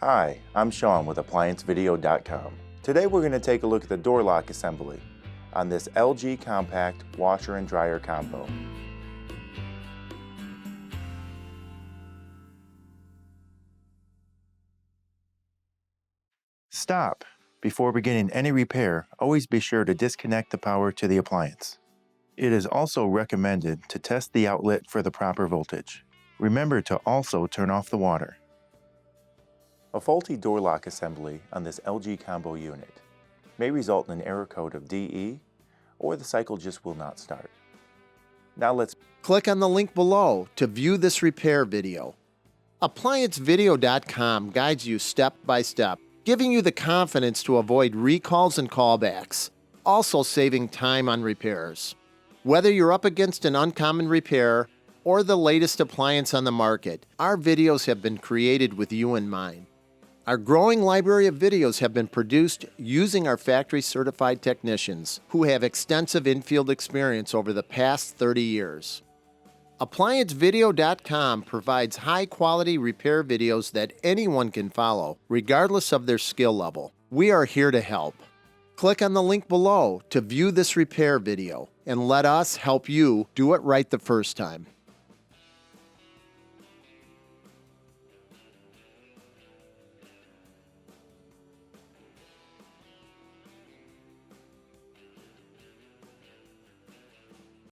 Hi, I'm Sean with ApplianceVideo.com. Today we're going to take a look at the door lock assembly on this LG Compact washer and dryer combo. Stop! Before beginning any repair, always be sure to disconnect the power to the appliance. It is also recommended to test the outlet for the proper voltage. Remember to also turn off the water. A faulty door lock assembly on this LG combo unit may result in an error code of DE, or the cycle just will not start. Now let's click on the link below to view this repair video. ApplianceVideo.com guides you step by step, giving you the confidence to avoid recalls and callbacks, also saving time on repairs. Whether you're up against an uncommon repair or the latest appliance on the market, our videos have been created with you in mind. Our growing library of videos have been produced using our factory-certified technicians who have extensive in-field experience over the past 30 years. ApplianceVideo.com provides high-quality repair videos that anyone can follow, regardless of their skill level. We are here to help. Click on the link below to view this repair video, and let us help you do it right the first time.